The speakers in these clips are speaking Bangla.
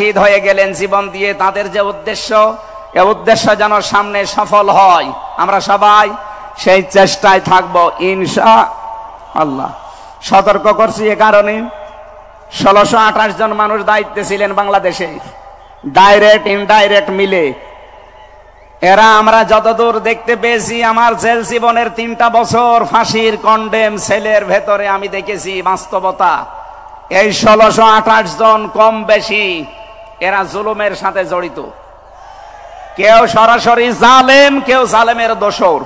শহীদ হয়ে গেলেন জীবন দিয়ে, তাদের যে উদ্দেশ্য, এই উদ্দেশ্য যেন সামনে সফল হয়, আমরা সবাই সেই চেষ্টায় থাকবো ইনশাআল্লাহ। সতর্ক করছি এ কারণে, 1628 জন মানুষ দায়িত্বে ছিলেন বাংলাদেশে, ডাইরেক্ট ইনডাইরেক্ট মিলে। এরা আমরা যতদূর দেখতে পেয়েছি, আমার জেল জীবনের 3টা বছর ফাঁসির কন্ডেম সেলের ভেতরে আমি দেখেছি বাস্তবতা। এই 1628 জন কম বেশি এরা জুলুমের সাথে জড়িত। কেউ সরাসরি জালেম, কেউ জালেমের দোসর।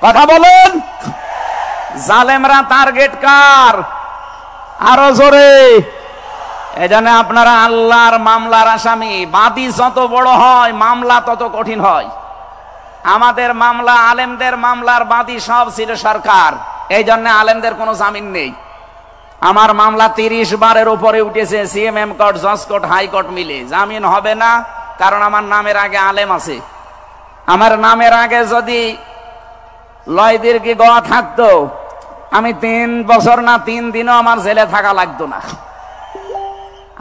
কথা বলেন, জালেমরা টার্গেট কার? আরো জোরে। এজন্য আপনারা আল্লাহর মামলার আসামি। বাদী যত বড় হয় মামলা তত কঠিন হয়। আমাদের মামলা, আলেমদের মামলার বাদী সব ছিল সরকার, এই জন্য আলেমদের কোনো জামিন নেই। আমার মামলা 30 বারের উপরে উঠেছে, সিএমএম কোর্ট, জজ কোর্ট, হাইকোর্ট মিলে। জামিন হবে না, কারণ আমার নামের আগে আলেম আছে। আমার নামের আগে যদি লয়দির কি গোয়া থাকতো, আমি 3 বছর না 3 দিনও আমার জেলে থাকা লাগতো না।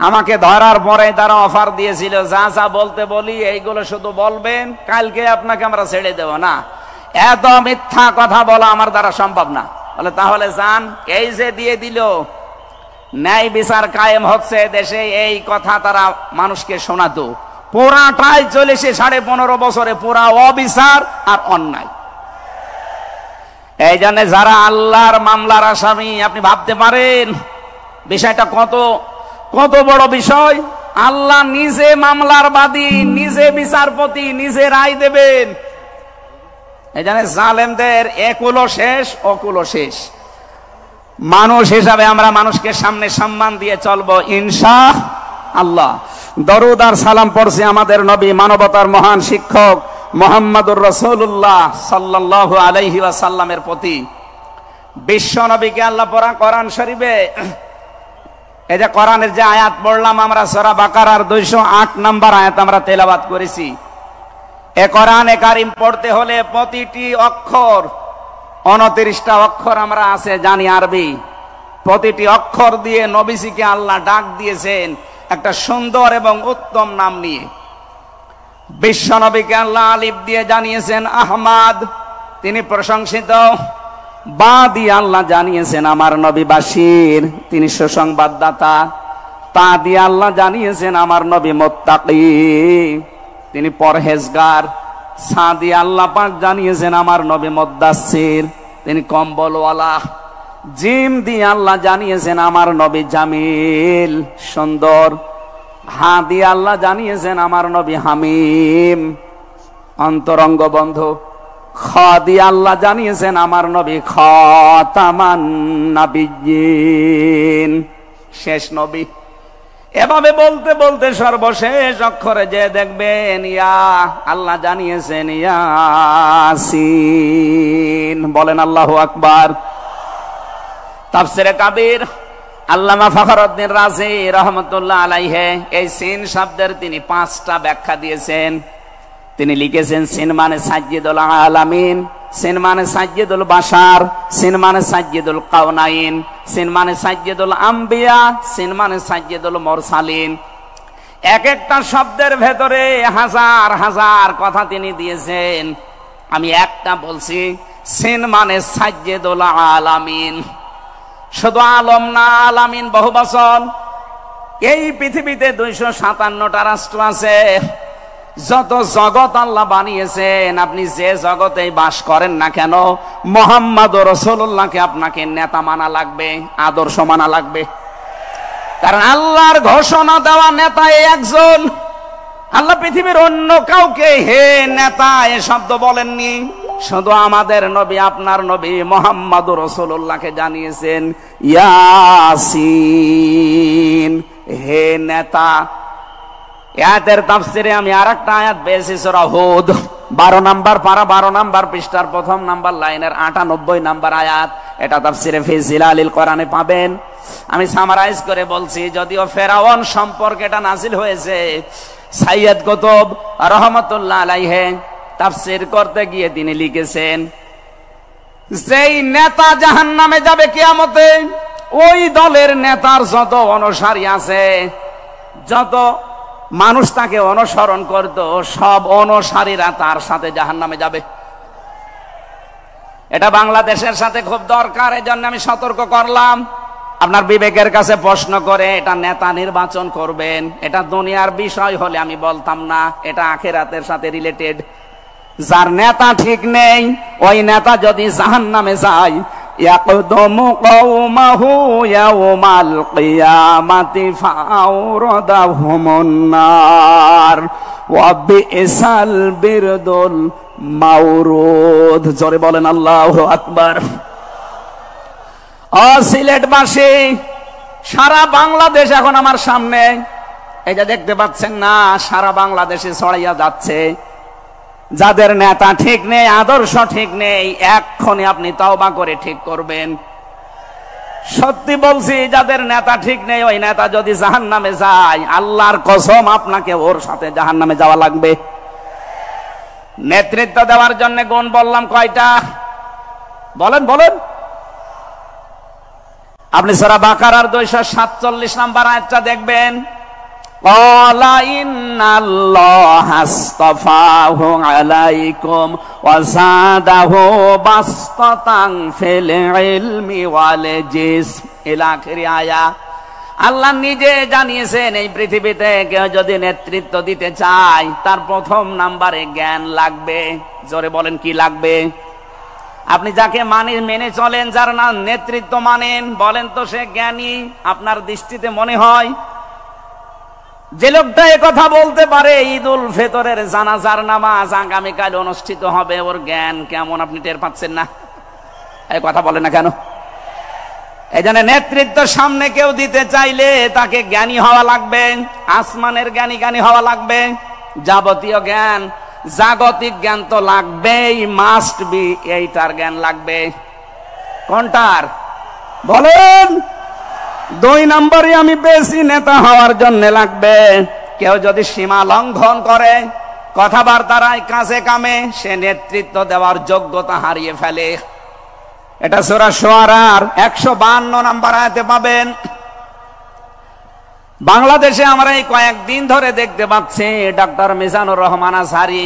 আমাকে ধরার পরে তারা অফার দিয়েছিল, যা যা বলতে বলি এইগুলো শুধু বলবেন, কালকে আপনাকে আমরা ছেড়ে দেব না। এত মিথ্যা কথা বলা আমার দ্বারা সম্ভব না। বলে তাহলে যান। এই যে দিয়ে দিল, ন্যায় বিচার কায়েম হচ্ছে দেশে, এই কথা তারা মানুষকে শোনাতো। পুরাটাই চলেছে 15.5 বছরে, পুরা অবিচার আর অন্যায়। এই জন্য যারা আল্লাহর মামলার আসামি, আপনি ভাবতে পারেন বিষয়টা কত কত বড় বিষয়। আল্লাহ নিজে মামলার বাদী, নিজে বিচারপতি, নিজে রায় দেবেন। এই জন্য জালেমদের একুলো শেষ, অকুলো শেষ। মানুষ হিসাবে আমরা মানুষকে সামনে সম্মান দিয়ে চলবো ইনশাআল্লাহ। দরুদ আর সালাম পড়ছি আমাদের নবী, মানবতার মহান শিক্ষক মুহাম্মদুর রাসূলুল্লাহ সাল্লাল্লাহু আলাইহি ওয়াসাল্লামের প্রতি। বিশ্ব নবীকে আল্লাহ পড়া কোরআন শরীফে, এই যে কোরআনের যে আয়াত পড়লাম আমরা, সূরা বাকারার 208 নম্বর আয়াত আমরা তেলাওয়াত করেছি। এ কোরআনে কারিম পড়তে হলে প্রতিটি অক্ষর, 29টা অক্ষর আমরা আছে জানি আরবি, প্রতিটি অক্ষর দিয়ে নবীজিকে আল্লাহ ডাক দিয়েছেন একটা সুন্দর এবং উত্তম নাম নিয়ে। বিশ্ব নবীকে আল্লাহ আলিফ দিয়ে জানিয়েছেন আহমদ, তিনি প্রশংসিত। বা দিয়ে আল্লাহ জানিয়েছেন আমার নবী বাশির, তিনি সুসংবাদদাতা। তা দিয়ে আল্লাহ জানিয়েছেন আমার নবী মুত্তাকি, তিনি পরহেজগার। সা দিয়ে আল্লাহ পাক জানিয়েছেন আমার নবী মুদ্দাসসির, তিনি কম্বলওয়ালা। জিম দিয়ে আল্লাহ জানিয়েছেন আমার নবী জামিল, সুন্দর। হা দিয়ে আল্লাহ জানিয়েছেন আমার নবী হামিম, অন্তরঙ্গ বন্ধু। খ দিয়ে আল্লাহ জানিয়েছেন আমার নবী খাতামান নাবিয়্যিন, শেষ নবী। এভাবে বলতে বলতে সর্বশেষ অক্ষরে যে দেখবেন ইয়া, আল্লাহ জানিয়েছেন ইয়াসিন। বলেন আল্লাহু আকবার। তাফসিরে কাবীর আল্লামা ফখরুদ্দিন রাজি রহমতুল্লাহ আলাইহি এই সিন শব্দের তিনি 5টা ব্যাখ্যা দিয়েছেন। তিনি লিখেছেন সিন মানে সাজ্জিদুল আলামিন, সিন মানে সাজ্জিদুল বাশার, সিন মানে সাজ্জিদুল কাউনাইন, সিন মানে সাজ্জিদুল আম্বিয়া, সিন মানে সাজ্জিদুল মুরসালিন। এক একটা শব্দের ভেতরে হাজার হাজার কথা তিনি দিয়েছেন। আমি একটা বলছি, সিন মানে সাজ্জিদুল আলামিন। শুধু আলম না, আলামিন বহুবচন। এই পৃথিবীতে 257টা রাষ্ট্র আছে। যত জগৎ আল্লাহ বানিয়েছেন, আপনি যে জগতেই বাস করেন না কেন, মুহাম্মদ রাসূলুল্লাহকে আপনাকে নেতা মানা লাগবে, আদর্শ মানা লাগবে। কারণ আল্লাহর ঘোষণা দেওয়া নেতা একজন। আল্লাহ পৃথিবীর অন্য কাউকে হে নেতা এ শব্দ বলেননি। শুধু আমাদের নবী, আপনার নবী মুহাম্মদ রাসূলুল্লাহকে জানিয়েছেন ইয়াসিন, হে নেতা। আয়াতের তাফসিরে আমি আরেকটা আয়াত পেয়েছি, সূরা হুদ 12 নম্বর পারা 12 নম্বর পৃষ্ঠার 1ম নম্বর লাইনের 98 নম্বর আয়াত। এটা তাফসিরে ফি জিলালিল কোরআনে পাবেন। আমি সামারাইজ করে বলছি, যদিও ফেরাউন সম্পর্কে এটা নাযিল হয়েছে। সাইয়্যিদ কুতুব রহমাতুল্লাহ আলাইহি তাফসীর করতে গিয়ে তিনি লিখেছেন, যেই নেতা জাহান্নামে যাবে কিয়ামতে, ওই দলের নেতার যত অনুসারী আছে যত মানুষ তাকে অনুসরণ করত সব অনুসারীরা তার সাথে জাহান্নামে যাবে। এটা বাংলাদেশের সাথে খুব দরকার, এজন্য আমি সতর্ক করলাম। আপনার বিবেকের কাছে প্রশ্ন করে এটা নেতা নির্বাচন করবেন, এটা দুনিয়ার বিষয় হলে আমি বলতাম না, এটা আখিরাতের সাথে রিলেটেড। যার নেতা ঠিক নেই ওই নেতা যদি জাহান্নামে যায়, ইয়াকদুমু কওমাহু ইয়াওমাল কিয়ামাতি ফাআওরাদাহুমুন নার ওয়া বিসাল বিরদুল মাওরুদ। জোরে বলেন আল্লাহু আকবার। সিলেটবাসী, সারা বাংলাদেশ এখন আমার সামনে, এই যে দেখতে পাচ্ছেন না, সারা বাংলাদেশে ছড়াইয়া যাচ্ছে। যাদের নেতা ঠিক নেই, আদর্শ ঠিক নেই, এক্ষুনি আপনি তওবা করে ঠিক করবেন। সত্যি বলছি, যাদের নেতা ঠিক নেই ওই নেতা যদি জাহান্নামে যায়, আল্লাহর কসম আপনাকে ওর সাথে জাহান্নামে যাওয়া লাগবে। নেতৃত্ব দেওয়ার জন্য গুণ বললাম কয়টা? বলেন বলেন। আপনি সূরা বাকারার 247 নম্বর আয়াতটা দেখবেন। ক্বালা ইন্নাল্লাহা আসতাফাহু আলাইকুম ওয়া যাদাহু বাসতাতান ফিল ইলমি ওয়াল জিসম ইলা আখির আয়া। আল্লাহ নিজে জানিয়েছেন এই পৃথিবীতে কেউ যদি নেতৃত্ব দিতে চায় তার প্রথম নাম্বারে জ্ঞান লাগবে। জোরে বলেন, কি লাগবে? আপনি যাকে মেনে চলেন, যার নাম নেতৃত্ব মানেন, বলেন তো সে জ্ঞানী আপনার দৃষ্টিতে মনে হয়? যে লোকটা এ কথা বলতে পারে ঈদুল ফিতরের জানাজার নামাজ আগামীকাল অনুষ্ঠিত হবে, ওর জ্ঞান কেমন আপনি টের পাচ্ছেন না? এই কথা বলে না কেন? এই জন্য নেতৃত্ব সামনে কেউ দিতে চাইলে তাকে জ্ঞানী হওয়া লাগবে, আসমানের জ্ঞানী হওয়া লাগবে। যাবতীয় জ্ঞান, জাগতিক জ্ঞান তো লাগবেই, মাস্ট বি। এইটার জ্ঞান লাগবে। কোনটার বলেন? 2 নম্বরে আমি বেশি নেতা হওয়ার জন্য লাগবে। কেউ যদি সীমা লঙ্ঘন করে, কথাবার্তার কাছে কামে, সে নেতৃত্ব দেওয়ার যোগ্যতা হারিয়ে ফেলে। এটা সূরা শুআরার 152 নম্বর আয়াতে পাবেন। বাংলাদেশে আমরা এই কয়েকদিন ধরে দেখতে পাচ্ছি ডক্টর মিজানুর রহমান আজহারী,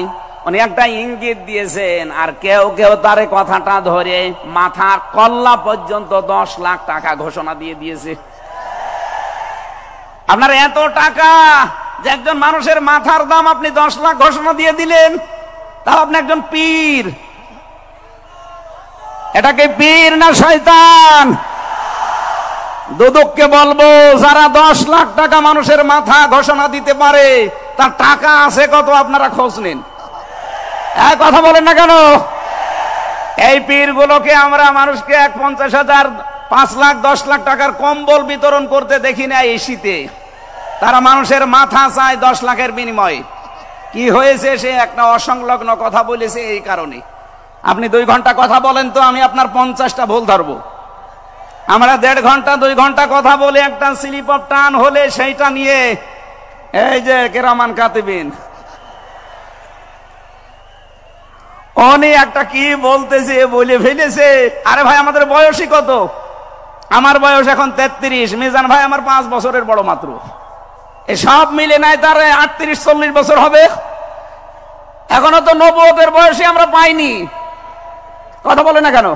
উনি একটা ইঙ্গিত দিয়েছেন, আর কেউ কেউ তার কথাটা ধরে মাথার কল্লা পর্যন্ত 10 লাখ টাকা ঘোষণা দিয়ে দিয়েছে। আপনার এত টাকা যে একজন মানুষের মাথার দাম আপনি 10 লাখ ঘোষণা দিয়ে দিলেন, তাও আপনি একজন পীর। এটাকে পীর না শয়তান? দুদককে বলবো, যারা 10 লাখ টাকা মানুষের মাথা ঘোষণা দিতে পারে তার টাকা আছে কত আপনারা খোঁজ নিন। এক কথা বলেন না কেন? এই পীরগুলোকে আমরা মানুষকে 50,000, 5 লাখ, 10 লাখ টাকার কম্বল বিতরণ করতে দেখি না এই শীতে। তারা মানুষের মাথা চায় 10 লাখের বিনিময়ে। কি হয়েছে? সে একটা অসংলগ্ন কথা বলেছে, এই কারণে। আপনি 2 ঘন্টা কথা বলেন তো আমি আপনার 50টা ভুল ধরবো। আমরা 1.5 ঘন্টা 2 ঘন্টা কথা বলে একটা স্লিপ অফ টান হলে সেইটা নিয়ে এই যে কেরামান কাতিবিন উনি একটা কি বলতেছে বলে ফেলেছে। আরে ভাই, আমাদের বয়সই কত? আমার বয়স এখন 33, মিজান ভাই আমার 5 বছরের বড় মাত্র। এসব মিলে নাই তার 38-40 বছর হবে। এখনো তো নবুয়তের বয়সে আমরা পাইনি। কথা বলে না কেন?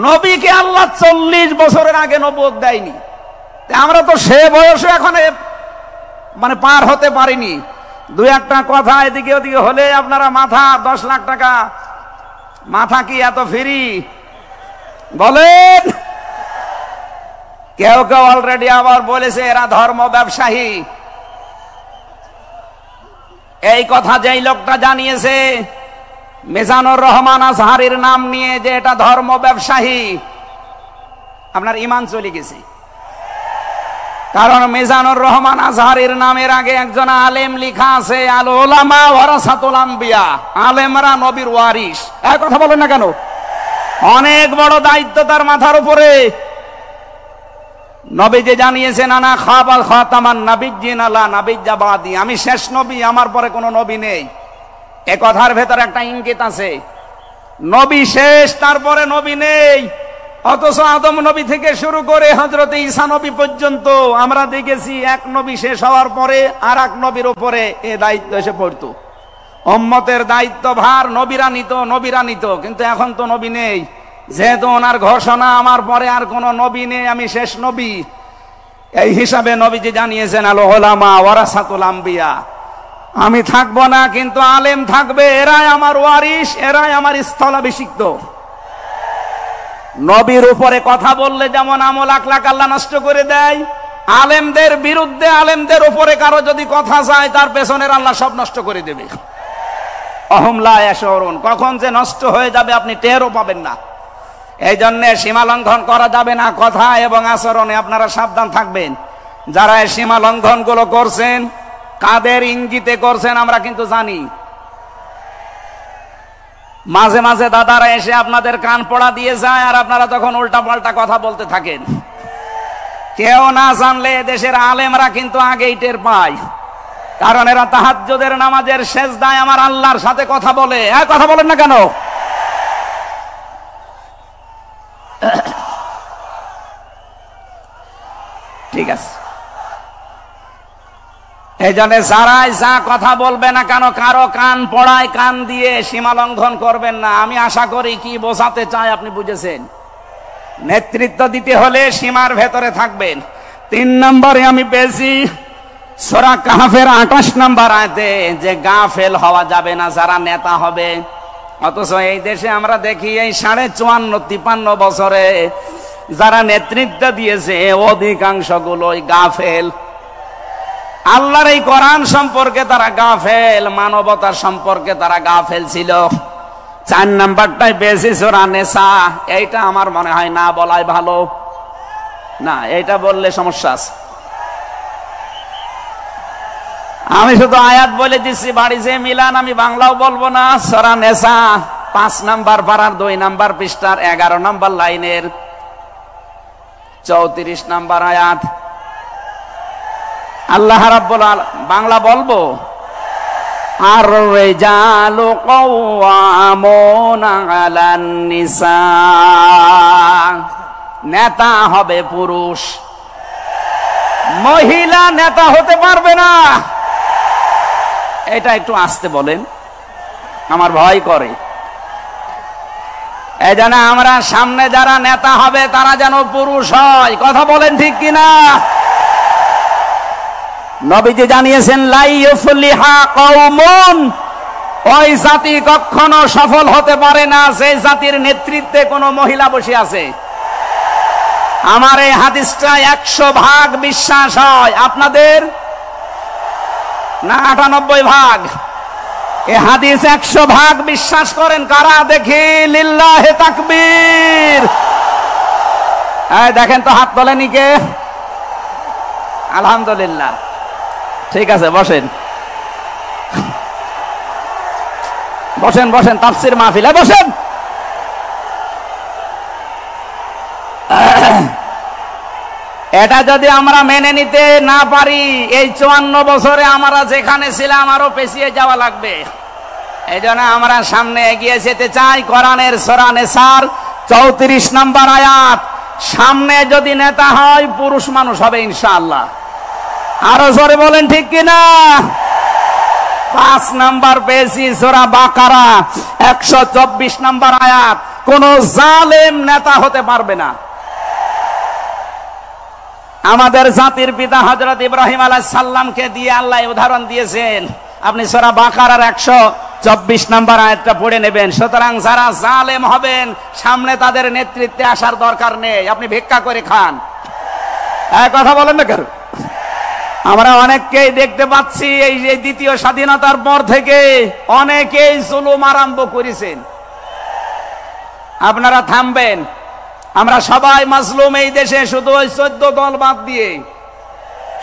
নবীকে আল্লাহ 40 বছরের আগে নবুয়ত দেয়নি, আমরা তো সে বয়সে এখন মানে পার হতে পারিনি। 2-একটা কথা এদিকে ওদিকে হলে আপনারা মাথা 10 লাখ টাকা। মাথা কি এত ফ্রি? বলেন। কেউ কেউ অলরেডি আবার বলেছে এরা ধর্ম ব্যবসায়ী। এই কথা যেই লোকটা জানিয়েছে মিজানুর রহমান আজহারীর নাম নিয়ে যে এটা ধর্ম ব্যবসায়ী, আপনার ঈমান চলে গেছে। কারণ মিজানুর রহমান আজহারীর নামের আগে একজন আলেম লেখা আছে, আল উলামা ওয়ারাসাতুল আম্বিয়া, আলেমরা নবীর ওয়ারিস। এই কথা বলেন না কেন? অনেক বড় দায়িত্ব তার মাথার উপরে। নবী যে জানিয়েছেন আনা খাবাল খাতামান নাবিয়্যিন আলা নাবিয়্যা বাদি, আমি শেষ নবী, আমার পরে কোনো নবী নেই। এ কথার ভেতর একটা ইঙ্গিত আছে, নবী শেষ, তারপরে নবী নেই। অথচ আদম নবী থেকে শুরু করে হযরত ঈসা নবী পর্যন্ত আমরা দেখেছি এক নবী শেষ হওয়ার পরে আর এক নবীর উপরে এ দায়িত্ব এসে পড়তো। উম্মতের দায়িত্ব ভার নবীরা নিত, কিন্তু এখন তো নবী নেই। যেহেতু ওনার ঘোষণা আমার পরে আর কোন নবী নেই, আমি শেষ নবী, এই হিসাবে নবীজি জানিয়েছেন আল উলামা ওয়ারাসাতুল আম্বিয়া, আমি থাকবো না কিন্তু আলেম থাকবে, এরাই আমার ওয়ারিস, এরাই আমার স্থলাভিষিক্ত। নবীর উপরে কথা বললে যেমন আমল আখলাক আল্লাহ নষ্ট করে দেয়, আলেমদের বিরুদ্ধে আলেমদের উপরে কারো যদি কথা যায় তার পেছনের আল্লাহ সব নষ্ট করে দেবে। অহম লা ইয়াশউরুন, কখন যে নষ্ট হয়ে যাবে আপনি টেরও পাবেন না। এই জন্য সীমা লঙ্ঘন করা যাবে না, কথা এবং আচরণে আপনারা সাবধান থাকবেন। যারা এই সীমা লঙ্ঘন গুলো করছেন, কাদের ইঙ্গিতে করছেন আমরা কিন্তু জানি। মাঝে মাঝে দাদারা এসে আপনাদের কান পড়া দিয়ে যায়, আর আপনারা তখন উল্টা পাল্টা কথা বলতে থাকেন। কেউ না জানলে দেশের আলেমরা কিন্তু আগেই টের পায়, কারণ এরা তাহাজ্জুদের নামাজের সেজদায় আমার আল্লাহর সাথে কথা বলে। কথা বলেন না কেন? ঠিক আছে, এই জন্য যারাই যা কথা বলবে না কেন, কারো কান পড়ায় কান দিয়ে সীমা লঙ্ঘন করবেন না। আমি আশা করি কি বোঝাতে চাই আপনি বুঝেছেন। নেতৃত্ব দিতে হলে সীমার ভেতরে থাকবেন। 3 নম্বরে আমি পেয়েছি সূরা কাহফের 28 নম্বর আয়াতে যে গাফেল হওয়া যাবে না যারা নেতা হবে। অথচ এই দেশে আমরা দেখি এই 54-53 বছরে যারা নেতৃত্ব দিয়েছে অধিকাংশ গুলোই গাফেল। আল্লাহর এই কোরআন সম্পর্কে তারা গাফেল, মানবতার সম্পর্কে তারা গাফেল ছিল। 4 নাম্বারটাই বেশি সূরা নিসা, এইটা আমার মনে হয় না বলাই ভালো। না, এইটা বললে সমস্যা আছে। আমি শুধু আয়াত বলে দিচ্ছি, বাড়ি যে মিলান আমি বাংলাও বলবো না। সূরা নিসা 5 নাম্বার পারার 2 নাম্বার পৃষ্ঠার 11 নাম্বার লাইনের 34 নাম্বার আয়াত। আল্লাহ রাব্বুল আলামিন, বাংলা বলবো, আর রিজালু কাওয়ামুনা আলান নিসা, নেতা হবে পুরুষ, মহিলা নেতা হতে পারবে না। এটা একটু আস্তে বলেন, আমার ভয় করে। এই জন্য আমরা সামনে যারা নেতা হবে তারা যেন পুরুষ হয়। কথা বলেন ঠিক কিনা? নবীজি জানিয়েছেন লা ইউফলিহা কওমুন, ওই জাতি কখনো সফল হতে পারে না যে জাতির নেতৃত্বে কোনো মহিলা বসে আছে। আমার এই হাদিসটা 100% বিশ্বাস হয়, আপনাদের না 98 ভাগ? এই হাদিস 100% বিশ্বাস করেন কারা? দেখি লিল্লাহি তাকবীর। এই দেখেন তো, হাত তোলেনি কে? আলহামদুলিল্লাহ। ঠিক আছে, বসেন বসেন বসেন, তাফসীর মাহফিলে বসেন। এটা যদি আমরা মেনে নিতে না পারি, এই 54 বছরে আমরা যেখানে ছিলাম আরো পেছিয়ে যাওয়া লাগবে। এই জন্য আমরা সামনে এগিয়ে যেতে চাই। কোরআনের সূরা নিসার 34 নম্বর আয়াত, সামনে যদি নেতা হয় পুরুষ মানুষ হবে ইনশাআল্লাহ। আরো জোরে বলেন ঠিক কিনা? 5 নাম্বার পেয়েছি সূরা বাকারা 124 নাম্বার আয়াত, কোন জালেম নেতা হতে পারবে না। আমাদের জাতির পিতা হযরত ইব্রাহিম আলাইহিস সালামকে দিয়ে আল্লাহ উদাহরণ দিয়েছেন। আপনি সূরা বাকারার 124 নাম্বার আয়াতটা পড়ে নেবেন। সুতরাং যারা জালেম হবেন সামনে তাদের নেতৃত্বে আসার দরকার নেই, আপনি ভিক্ষা করে খান। কথা বলেন না কেন? আমরা অনেককেই দেখতে পাচ্ছি এই যে দ্বিতীয় স্বাধীনতার পর থেকে অনেকেই জুলুম আরম্ভ করেছেন। আপনারা থামবেন। আমরা সবাই মাজলুম এই দেশে, শুধু ওই 14 দল বাদ দিয়ে।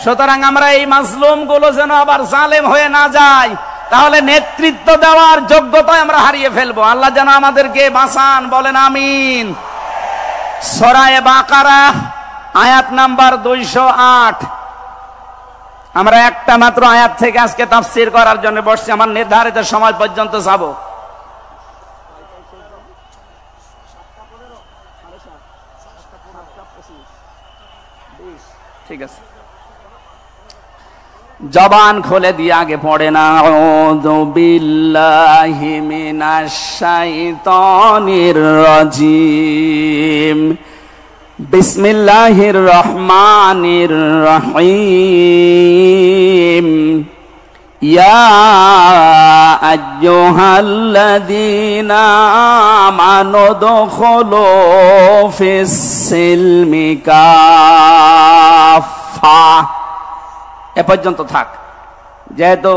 সুতরাং আমরা এই মাজলুম গুলো যেন আবার জালেম হয়ে না যায়, তাহলে নেতৃত্ব দেওয়ার যোগ্যতা আমরা হারিয়ে ফেলবো। আল্লাহ যেন আমাদেরকে বাঁচান, বলেন আমিন। সূরা বাকারা আয়াত নাম্বার 208। আমরা একটা মাত্র আয়াত থেকে আজকে তাফসীর করার জন্য বসছি, আমার নির্ধারিত সময় পর্যন্ত যাব। ঠিক আছে, জবান খুলে দিয়ে আগে পড়ে না, আউযু বিল্লাহি মিনাশ শাইতানির রাজিম, বিসমিল্লাহির রহমানির রহিম, ইয়া আইয়ুহাল্লাযীনা আমানু দুখুলু ফিস সিলমি কাফা। এ পর্যন্ত থাক, যেহেতু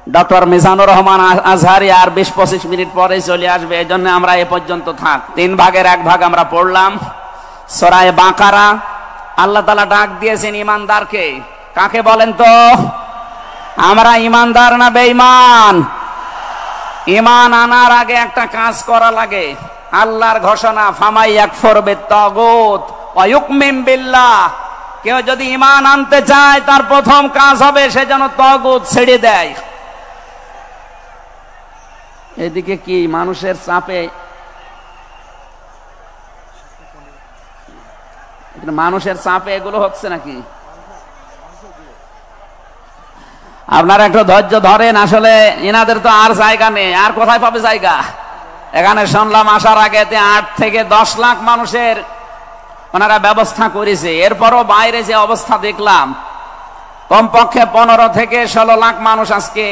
ডক্টর মিজানুর রহমান আজহারি আর 20-25 মিনিট পরে চলে আসবে, এই জন্য আমরা এ পর্যন্ত থাক। 3 ভাগের 1 ভাগ আমরা পড়লাম। সূরা বাকারা, আল্লাহ তাআলা ডাক দিয়েছেন ইমানদারকে। কাকে বলেন তো? আমরা ইমানদার না বেঈমান? ঈমান আনার আগে একটা কাজ করা লাগে। আল্লাহর ঘোষণা, ফামাই ইয়াকফুর বিত-তাগুত ওয়া ইউমিন বিল্লাহ। কেউ যদি ঈমান আনতে চায় তার প্রথম কাজ হবে সে যেন তাগুত ছেড়ে দেয়। এদিকে কি মানুষের চাপে, মানুষের চাপে এগুলো হচ্ছে নাকি? আপনারা একটু ধৈর্য ধরেন। আসলে এনাদের তো আর জায়গা নেই, আর কোথায় পাবে জায়গা? এখানে শুনলাম আসার আগে 8 থেকে 10 লাখ মানুষের ওনারা ব্যবস্থা করেছে। এরপরও বাইরে যে অবস্থা দেখলাম, কমপক্ষে 15 থেকে 16 লাখ মানুষ আজকে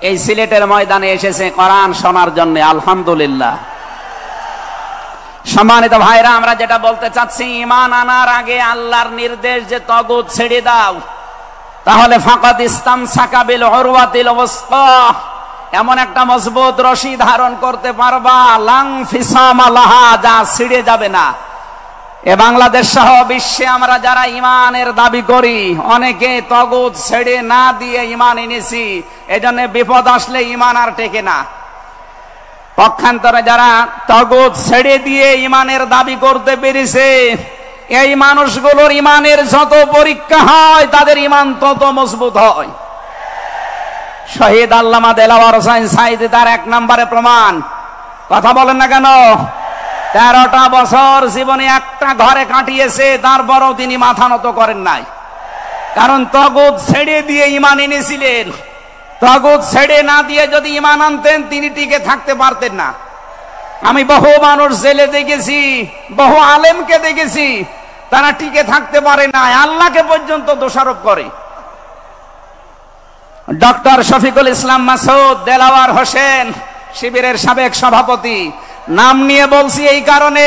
এই সিলেটের ময়দানে এসেছে কোরআন শোনার জন্য। আলহামদুলিল্লাহ। সম্মানিত ভাইরা, আমরা যেটা বলতে চাচ্ছি, ঈমান আনার আগে আল্লাহর নির্দেশ যে তাগুত ছেড়ে দাও, তাহলে ফাকাদ ইসতামসাকা বিল উরওয়াতিল ওয়াসকা, এমন একটা মজবুত রশি ধারণ করতে পারবা, লাং ফিসামা লাহা, যা ছিঁড়ে যাবে না। এ বাংলাদেশ সহ বিশ্বে আমরা যারা ঈমানের দাবি করি, অনেকে তাগুত ছেড়ে না দিয়ে ঈমান এনেছি। এজন্য বিপদ আসলে ঈমান আর টেকে না। পক্ষান্তরে যারা তাগুত ছেড়ে দিয়ে ঈমানের দাবি করতে পেরেছে, এই মানুষগুলোর ঈমানের যত পরীক্ষা হয় তাদের ঈমান তত মজবুত হয়। শহীদ আল্লামা দেলাওয়ার হোসেন সাঈদী তার 1 নম্বরে প্রমাণ। কথা বলেন না কেন? 13টা বছর জীবনে একটা ঘরে কাটিয়েছে, তারপরও তিনি মাথা নত করেন নাই। কারণ তাগুত ছেড়ে দিয়ে ঈমান এনেছিলেন। তাগুত ছেড়ে না দিয়ে যদি ঈমান আনতেন তিনি টিকে থাকতে পারতেন না। আমি বহু মানুষ জেলে দেখেছি, বহু আলেমকে দেখেছি, তারা টিকে থাকতে পারে না, আল্লাহকে পর্যন্ত দোষারোপ করে। ডক্টর শফিকুল ইসলাম মাসুদ দেলাওয়ার হোসেন শিবিরের সাবেক সভাপতি, নাম নিয়ে বলছি এই কারণে,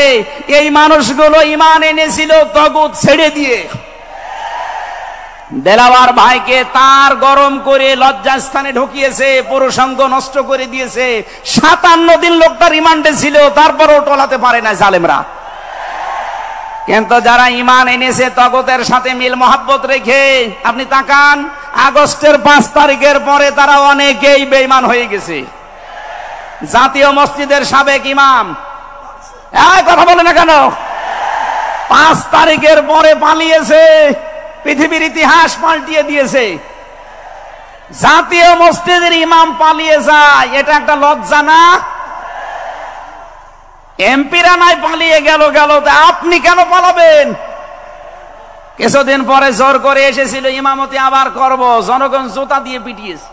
এই মানুষগুলো ঈমান এনেছিল তাগুত ছেড়ে দিয়ে। দেলাওয়ার ভাইকে তার গরম করে লজ্জাস্থানে ঢুকিয়েছে, পুরুষাঙ্গ নষ্ট করে দিয়েছে। 57 দিন লোকটা রিমান্ডে ছিল, তারপরও টলাতে পারে না জালেমরা। কিন্তু যারা ঈমান এনেছে তাগুতের সাথে মিল মহাব্বত রেখে, আপনি তাকান, আগস্টের 5 তারিখের পরে তারা অনেকেই বেঈমান হয়ে গেছে। জাতীয় মসজিদের সাবেক ইমাম, কথা বলে না কেন? 5 তারিখের পরে পালিয়েছে, পৃথিবীর ইতিহাস পাল্টিয়ে দিয়েছে। জাতীয় মসজিদের ইমাম পালিয়ে যায়, এটা একটা লজ্জা না? এমপিরা নাই পালিয়ে গেল, আপনি কেন পালাবেন? কিছুদিন পরে জোর করে এসেছিল ইমামতি আবার করব, জনগণ জুতা দিয়ে পিটিয়েছে।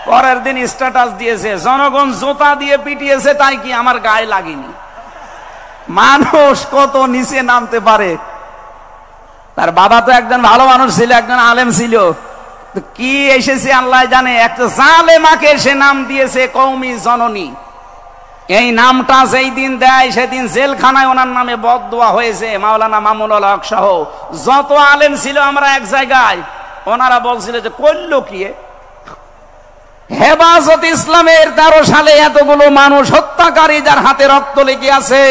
পরের দিন স্ট্যাটাস দিয়েছে, জনগণ জুতা দিয়ে পিটিয়েছে, তাই কি আমার গায়ে লাগেনি। মানুষ কত নিচে নামতে পারে। তার বাবা তো একজন ভালো মানুষ ছিল, একজন আলেম ছিল, কি এসেছে আল্লাহ জানে। একটা জালেমাকে সে নাম দিয়েছে কওমি জননী। এই নামটা যেই দিন দেয় সেদিন জেলখানায় ওনার নামে বদদোয়া হয়েছে। মাওলানা মামুনুল হক সহ যত আলেম ছিল আমরা এক জায়গায়, ওনারা বলছিল যে করল কি হেফাজত ইসলামের 13 সালে এতগুলো মানুষ হত্যাকারী যার হাতে রক্ত লেগে আছে,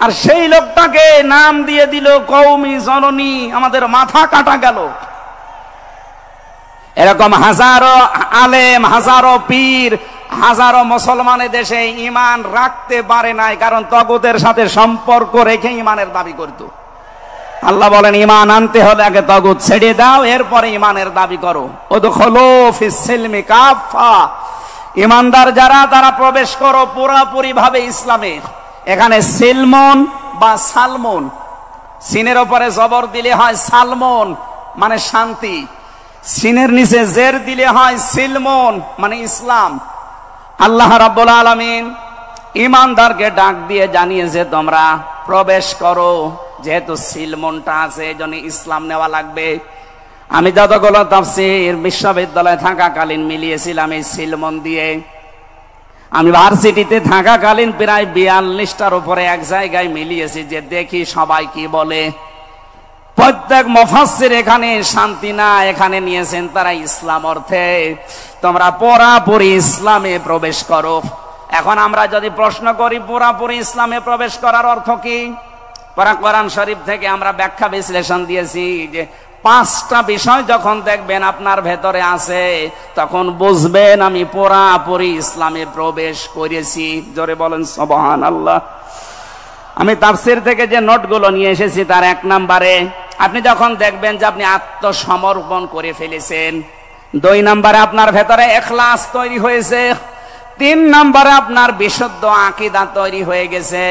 আর সেই লোকটাকে নাম দিয়ে দিল কওমি জননী। আমাদের মাথা কাটা গেল। এরকম হাজারো আলেম, হাজারো পীর, হাজারো মুসলমানের দেশে ঈমান রাখতে পারে নাই, কারণ তাগুতের সাথে সম্পর্ক রেখে ঈমানের দাবি করত। আল্লাহ বলেন ঈমান আনতে হলে আগে তাগুত ছেড়ে দাও, এরপরে ঈমানের দাবি করো। উদখুলু ফিস সিলমি কাফা, ঈমানদার যারা তারা প্রবেশ করো পুরোপুরি ভাবে ইসলামে। এখানে সিলমন বা সালমন, সিনের ওপরে জবর দিলে হয় সালমন, মানে শান্তি। সিনের নিচে জের দিলে হয় সিলমন, মানে ইসলাম। আল্লাহ রাব্বুল আলামিন ঈমানদারকে ডাক দিয়ে জানিয়েছে তোমরা প্রবেশ করো। যেহেতু সিলমনটা আছে এজন্য ইসলাম নেওয়া লাগবে। আমি যতগুলো তাফসীর বিশ্ববিদ্যালয়ে থাকাকালীন মিলিয়েছিলাম এই সিলমন দিয়ে। আমি ভার্সিটিতে থাকাকালীন প্রায় 42টার উপরে এক জায়গায় মিলিয়েছি, যে দেখি সবাই কি বলে। প্রত্যেক মুফাসসির এখানে শান্তি না, এখানে নিয়েছেন তারা ইসলাম অর্থে। তোমরা পুরাপুরি ইসলামে প্রবেশ করো। এখন আমরা যদি প্রশ্ন করি পুরাপুরি ইসলামে প্রবেশ করার অর্থ কি, কোরআন শরীফ থেকে আমরা ব্যাখ্যা বিশ্লেষণ দিয়েছি যে 5টা বিষয় যখন দেখবেন আপনার ভেতরে আছে তখন বুঝবেন আমি পুরাপুরি ইসলামে প্রবেশ করেছি। জোরে বলেন সুবহানাল্লাহ। আমি তাফসীর থেকে যে নোটগুলো নিয়ে এসেছি তার 1 নম্বরে আপনি যখন দেখবেন যে আপনি আত্মসমর্পণ করে ফেলেছেন, 2 নম্বরে আপনার ভেতরে ইখলাস তৈরি হয়েছে, 3 নম্বরে আপনার বিশুদ্ধ আকীদা তৈরি হয়ে গেছে,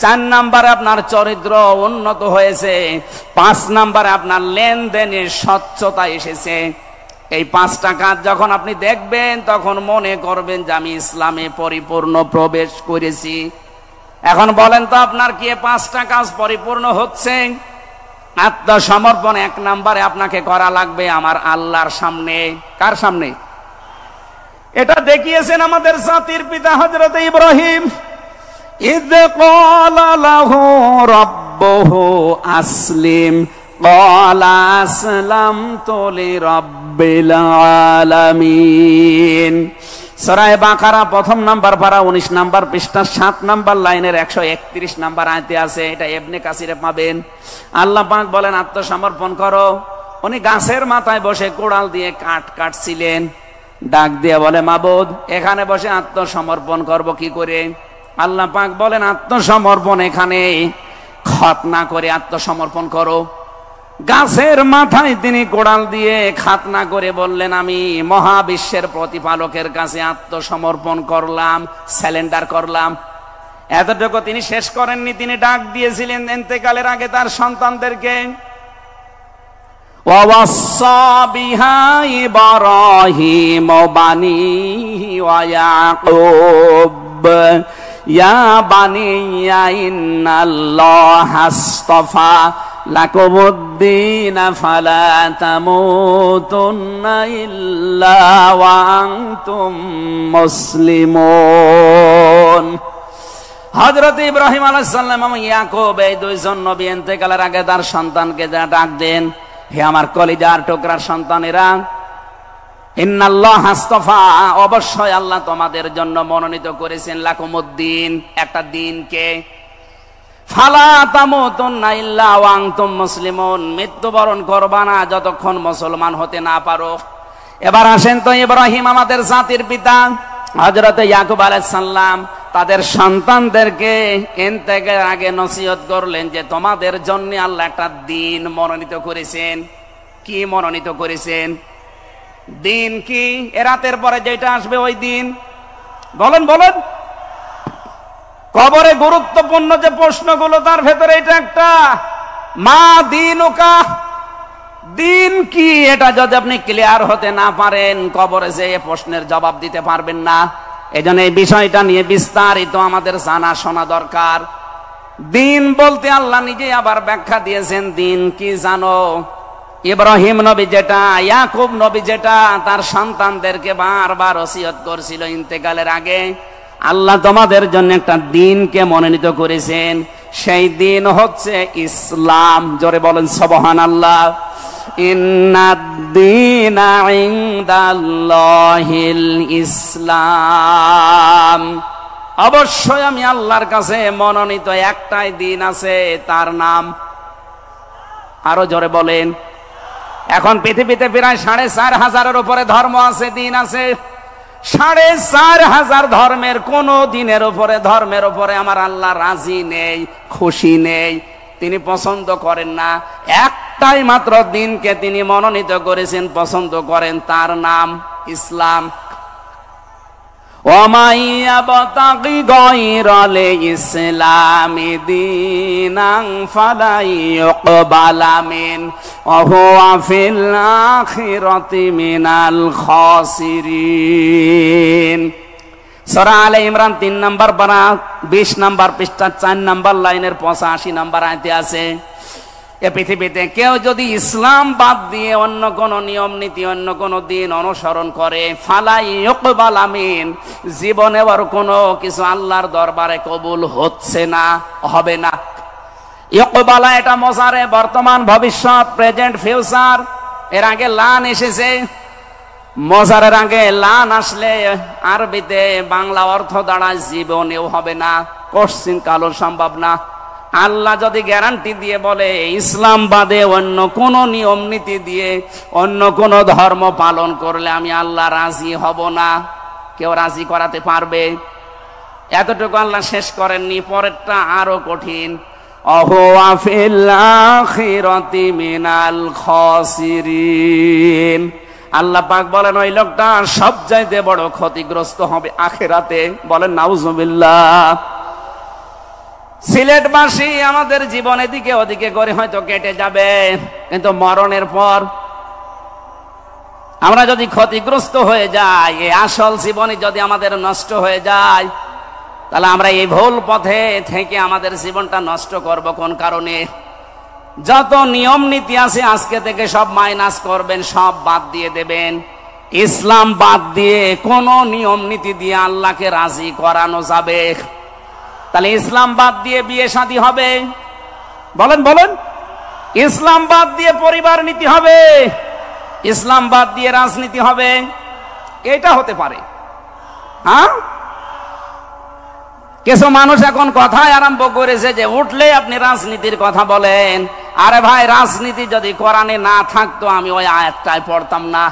4 নম্বরে আপনার চরিত্র উন্নত হয়েছে, 5 নম্বরে আপনার লেনদেনের স্বচ্ছতা এসেছে। এই 5টা কাজ যখন আপনি দেখবেন তখন মনে করবেন যে আমি ইসলামে পরিপূর্ণ প্রবেশ করেছি। এখন বলেন তো আপনার কি এই 5টা কাজ পরিপূর্ণ হচ্ছে? আত্মসমর্পণ 1 নম্বরে আপনাকে করা লাগবে আমার আল্লাহর সামনে। কার সামনে? এটা দেখিয়েছেন আমাদের জাতির পিতা হযরত ইব্রাহিম। ইয ক্বালা লাহু রাব্বুহু আসলিম ক্বালা আসলামতু লিরাব্বিল আলামিন। সূরা বাকারা 1 নম্বর পারা 19 নম্বর পৃষ্ঠা 7 নম্বর লাইনের 131 নম্বর আয়াতে আছে। এটা ইবনে কাসিরে পাবেন। আল্লাহ পাক বলেন আত্মসমর্পণ করো। উনি গাছের মাথায় বসে কোড়াল দিয়ে কাঠ কাটছিলেন। ডাক দিয়ে বলে মাবুদ এখানে বসে আত্মসমর্পণ করব কি করে? আল্লাহ পাক বলেন আত্মসমর্পণ এখানে খতনা করে আত্মসমর্পণ করো। গাছের মাথায় তিনি কোড়াল দিয়ে খাতনা করে বললেন আমি মহাবিশ্বের প্রতিপালকের কাছে আত্মসমর্পণ করলাম, স্যালেন্ডার করলাম। এতটুকু তিনি শেষ করেননি, তিনি ডাক দিয়েছিলেন ইন্তেকালের আগে তার সন্তানদেরকে, ওয়াসাসা বিহা ইব্রাহিম বানিহি ওয়া ইয়াকুব ইয়া বানিয়া ইন্নাল্লাহা আস্তাফা লাকুমুদ্দিন ফালা তামুতুন্না ইল্লা ওয়া আনতুম মুসলিমুন। হযরত ইব্রাহিম আলাইহিস সালাম এবং ইয়াকুব এই 2 জন নবী ইন্তেকালের আগে তার সন্তানকে যা ডাক দেন, হে আমার কলিজার টুকরার সন্তানেরা, ইন্নাল্লাহা আস্তাফা অবশ্যই আল্লাহ তোমাদের জন্য মনোনীত করেছেন লাকুমুদ্দিন একটা দিনকে, ফালা তামুতুন্না ইল্লা ওয়া আনতুম মুসলিমুন মৃত্যুবরণ করবা না যতক্ষণ মুসলমান হতে না পারো। এবার আসেন তো ইব্রাহিম আমাদের জাতির পিতা, হযরত ইয়াকুব আলাইহিস সালাম তাদের সন্তানদেরকে ইন্তেকালের আগে নসিহত করলেন যে তোমাদের জন্য আল্লাহ একটা দিন মনোনীত করেছেন। কি মনোনীত করেছেন? দিন কি? এ রাতের পরে যেটা আসবে ওই দিন। বলেন বলেন। কবরে গুরুত্বপূর্ণ যে প্রশ্নগুলো তার ভেতরে এটা একটা, মা দীনুকা, দিন কি? এটা যদি আপনি ক্লিয়ার হতে না পারেন কবরে যে প্রশ্নের জবাব দিতে পারবেন না। এজন্য এই বিষয়টা নিয়ে বিস্তারিত আমাদের জানা শোনা দরকার। দিন বলতে আল্লাহ নিজে আবার ব্যাখ্যা দিয়েছেন দিন কি জানো? ইব্রাহিম নবী যেটা, ইয়াকুব নবী যেটা তার সন্তানদেরকে বারবার ওসিয়ত করছিল ইন্তেকালের আগে, আল্লাহ তোমাদের জন্য একটা দিনকে মনোনীত করেছেন। সেই দিন হচ্ছে ইসলাম। জোরে বলেন সুবহানাল্লাহ। ইন্নাদ-দীনা ইনদাল্লাহিল ইসলাম। অবশ্যই আমি আল্লাহর কাছে মনোনীত একটাই দিন আছে, তার নাম, আরো জোরে বলেন। এখন পৃথিবীতে প্রায় 4,500-এর উপরে ধর্ম আছে, দিন আছে। 4,500 ধর্মের কোন দিনের উপরে, ধর্মের উপরে আমার আল্লাহ রাজি নেই, খুশি নেই, তিনি পছন্দ করেন না। একটাই মাত্র দিনকে তিনি মনোনীত করেছেন, পছন্দ করেন, তার নাম ইসলাম। ওয়ামাই ইয়াবতাগি গায়রাল ইসলামি দীনান ফালাই ইউকবালা মিন ওয়া হুয়া ফিল আখিরাতি মিনাল খাসিরিন। সূরা আলে ইমরান 3 নম্বর পারা 20 নম্বর পৃষ্ঠা 4 নম্বর লাইনের 85 নম্বর আয়াতে আছে, এ পৃথিবীতে কেউ যদি ইসলাম বাদ দিয়ে অন্য কোন নিয়ম নীতি অন্য কোন দিন অনুসরণ করে, ফালাই ইউকবালা মিন, জীবনে আর কোনো কিছু আল্লাহর দরবারে কবুল হচ্ছে না, হবে না। ইউকবালা এটা মোজারে, বর্তমান ভবিষ্যৎ, প্রেজেন্ট ফিউচার। এর আগে লান এসেছে, মোজারের আগে লান আসলে আরবিতে বাংলা অর্থ দাঁড়ায় জীবনেও হবে না, কোশ্চিন কালো সম্ভব না। আল্লাহ যদি গ্যারান্টি দিয়ে বলে ইসলাম বাদে অন্য কোন নিয়ম নীতি দিয়ে অন্য কোন ধর্ম পালন করলে আমি আল্লাহ রাজি হব না, কেউ রাজি করাতে পারবে? এতটুকু আল্লাহ শেষ করেননি, পরেরটা আরো কঠিন। অহুয়া ফিল আখিরাতি মিনাল খাসিরিন। আল্লাহ পাক বলেন ওই লোকটা সবচাইতে বড় ক্ষতিগ্রস্ত হবে আখিরাতে। বলেন নাউজুবিল্লাহ। সিলেটবাসী আমাদের জীবন এদিকে ওদিকে করে হয়তো কেটে যাবে, কিন্তু মরণের পর আমরা যদি ক্ষতিগ্রস্ত হয়ে যাই, এই আসল জীবনে যদি আমাদের নষ্ট হয়ে যায়, তাহলে আমরা এই ভুল পথে থেকে আমাদের জীবনটা নষ্ট করব কোন কারণে? যত নিয়ম নীতি আছে আজকে থেকে সব মাইনাস করবেন, সব বাদ দিয়ে দেবেন। ইসলাম বাদ দিয়ে কোন নিয়ম নীতি দিয়ে আল্লাহকে রাজি করানো যাবে? তাহলে ইসলাম বাদ দিয়ে বিয়ে শাদী হবে? বলেন বলেন। ইসলাম বাদ দিয়ে পরিবার নীতি হবে? ইসলাম বাদ দিয়ে রাজনীতি হবে? এটা হতে পারে। হ্যাঁ, কিছু মানুষ এখন কথায় আরম্ভ করেছে যে উঠলে আপনি রাজনীতির কথা বলেন। আরে ভাই, রাজনীতি যদি কোরআনে না থাকতো আমি ওই আয়াতটাই পড়তাম না।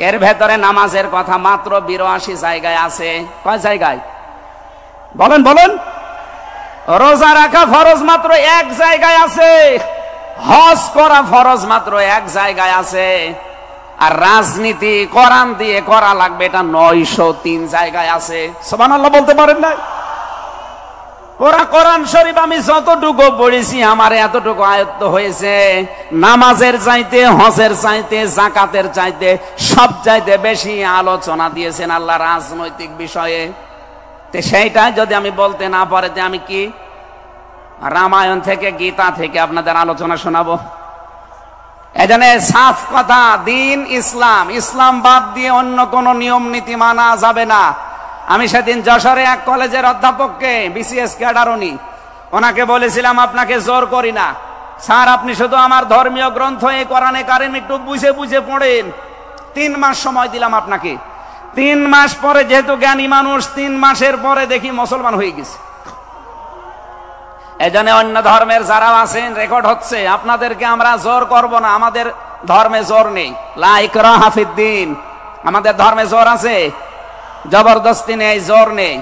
এর ভেতরে নামাজের কথা মাত্র 82 জায়গায় আছে। কয় জায়গায়? বলেন বলেন। রোজা রাখা ফরজ মাত্র 1 জায়গায় আছে। হজ করা ফরজ মাত্র 1 জায়গায় আছে। আর রাজনীতি কোরআন দিয়ে করা লাগবে এটা 903 জায়গায় আছে। সুবহানাল্লাহ বলতে পারেন না? পুরা কোরআন শরীফ আমি যতটুকু পড়েছি আমার এতটুকু আয়ত্ত হয়েছে। নামাজের চাইতে, হজের চাইতে, যাকাতের চাইতে সব চাইতে বেশি আলোচনা দিয়েছেন আল্লাহ রাজনৈতিক বিষয়ে। সেইটা যদি আমি বলতে না পারে যে আমি কি রামায়ণ থেকে গীতা থেকে আপনাদের আলোচনা শোনাবো? এজন্য সাফ কথা, দিন ইসলাম, ইসলাম বাদ দিয়ে অন্য কোন নিয়ম নীতি মানা যাবে না। আমি সেদিন যশোরে এক কলেজের অধ্যাপককে, বিসিএস ক্যাডার উনি, ওনাকে বলেছিলাম আপনাকে জোর করি না স্যার, আপনি শুধু আমার ধর্মীয় গ্রন্থ এই কোরআনে কারিম একটু বুঝে বুঝে পড়েন। 3 মাস সময় দিলাম আপনাকে। 3 মাস পরে, যেহেতু জ্ঞানী মানুষ, 3 মাসের পরে দেখি মুসলমান হয়ে গেছে। এজন্য অন্য ধর্মের যারা আছেন, রেকর্ড হচ্ছে, আপনাদেরকে আমরা জোর করব না। আমাদের ধর্মে জোর নেই, লা ইকরাহা ফিদ্দিন। আমাদের ধর্মে জোর আছে, জবরদস্তি নেই, জোর নেই।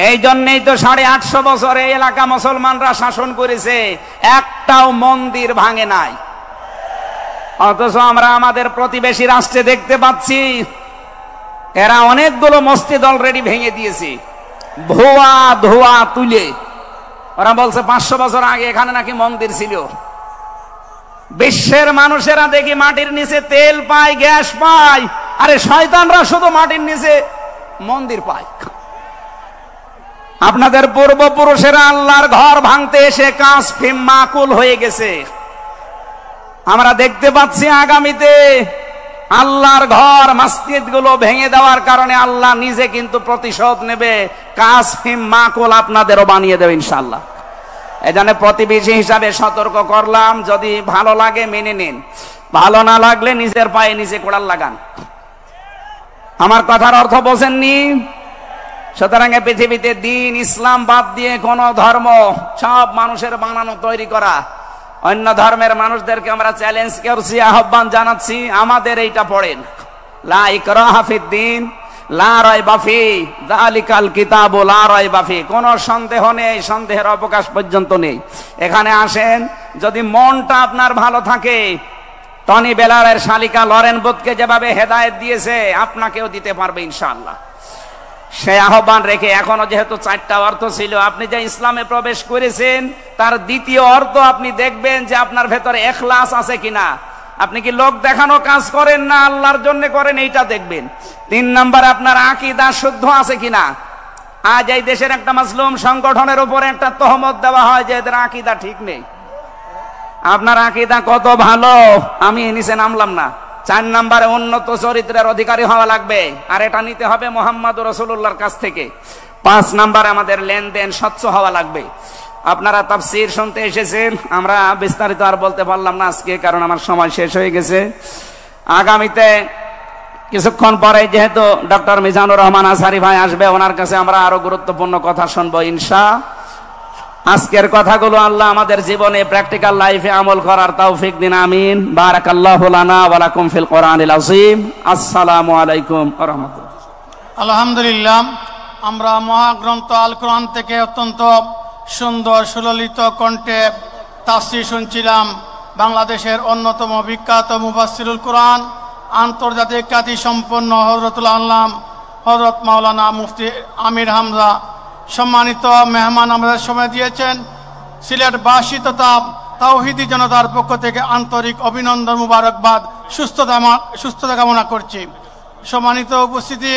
এই জন্যই তো 850 বছর এই এলাকা মুসলমানরা শাসন করেছে, একটাও মন্দির ভাঙে নাই। অথচ আমরা আমাদের প্রতিবেশী রাষ্ট্রে দেখতে পাচ্ছি এরা অনেকগুলো মসজিদ অলরেডি ভেঙে দিয়েছে, ধোয়া ধোয়া তুলে। ওরা বলছে 500 বছর আগে এখানে নাকি মন্দির ছিল। বিশ্বের মানুষেরা দেখি মাটির নিচে তেল পায়, গ্যাস পায়, আরে শয়তানরা শুধু মাটির নিচে মন্দির পায়। আপনাদের পূর্বপুরুষেরা আল্লাহর ঘর ভাঙতে এসে কাসফিম মাকুল হয়ে গেছে। আমরা দেখতে পাচ্ছি আগামীতে আল্লাহর ঘর, মসজিদ গুলো ভেঙে দেওয়ার কারণে আল্লাহ নিজে কিন্তু প্রতিশোধ নেবে। কাসফিম মাকুল আপনাদেরও বানিয়ে দেবে ইনশাআল্লাহ। এজন্য প্রতিবেশী হিসাবে সতর্ক করলাম, যদি ভালো লাগে মেনে নিন, ভালো না লাগলে নিজের পায়ে নিজে কোড়াল লাগান। আমার কথার অর্থ বোঝেননি? সুতরাং পৃথিবীতে দিন ইসলাম বাদ দিয়ে কোন ধর্ম, সব মানুষের বানানো তৈরি করা। অন্য ধর্মের মানুষদেরকে আমরা চ্যালেঞ্জ করছি, আহ্বান জানাচ্ছি, আমাদের এইটা পড়েন, লা ইকরাহা ফিদ্দিন লা রাইবা ফি যালিকাল কিতাবু লা রাইবা ফি। কোনো সন্দেহ নেই, সন্দেহের অবকাশ পর্যন্ত নেই। এখানে আসেন, যদি মনটা আপনার ভালো থাকে, টনি বেলারের শালিকা লরেন বুথকে যেভাবে হেদায়েত দিয়েছে আপনাকেও দিতে পারবে ইনশাআল্লাহ। সেই আহ্বান রেখে এখনো যেহেতু 4টা অর্থ ছিল, আপনি যে ইসলামে প্রবেশ করেছেন তার দ্বিতীয় অর্থ আপনি দেখবেন যে আপনার ভেতরে ইখলাস আছে কিনা। আপনি কি লোক দেখানো কাজ করেন না আল্লাহর জন্য করেন, এইটা দেখবেন। 3 নাম্বার আপনার আকীদা শুদ্ধ আছে কিনা। আজ এই দেশের একটা মাসলুম সংগঠনের উপরে একটা তহমত দেওয়া হয় যে এদের আকীদা ঠিক নেই। আপনার আকীদা কত ভালো, আমি নিচে নামলাম না। 4 নাম্বারে উন্নত চরিত্রের অধিকারী হওয়া লাগবে, আর এটা নিতে হবে মুহাম্মদুর রাসূলুল্লাহর কাছ থেকে। 5 নাম্বারে আমাদের লেনদেন স্বচ্ছ হওয়া লাগবে। আপনারা তাফসীর শুনতে এসেছেন, আমরা বিস্তারিত আর বলতে পারলাম না আজকে, কারণ আমার সময় শেষ হয়ে গেছে। আগামীতে কিছুক্ষণ পরে যেহেতু ডক্টর মিজানুর রহমান আজহারি ভাই আসবে, ওনার কাছে আমরা আরো গুরুত্বপূর্ণ কথা শুনবো ইনশাআল্লাহ। আজকের কথাগুলো আল্লাহ আমাদের জীবনে প্র্যাকটিক্যাল লাইফে আমল করার তৌফিক দিন, আমিন। বারাকাল্লাহু লানা ওয়া লাকুম ফিল কোরআনিল আযীম। আসসালামু আলাইকুম ওয়া রাহমাতুল্লাহ। আলহামদুলিল্লাহ, আমরা মহাগ্রন্থ আল কোরআন থেকে অত্যন্ত সুন্দর সুললিত কণ্ঠে তাফসীর শুনছিলাম। বাংলাদেশের অন্যতম বিখ্যাত মুফাসসিরুল কোরআন, আন্তর্জাতিক খ্যাতি সম্পন্ন হযরতুল আল্লাম হযরত মাওলানা মুফতি আমির হামজা সম্মানিত মেহমান আমাদের সময় দিয়েছেন। সিলেটবাসী তথা তাওহীদি জনতার পক্ষ থেকে আন্তরিক অভিনন্দন, মুবারকবাদ, সুস্থতা কামনা করছি। সম্মানিত উপস্থিতি,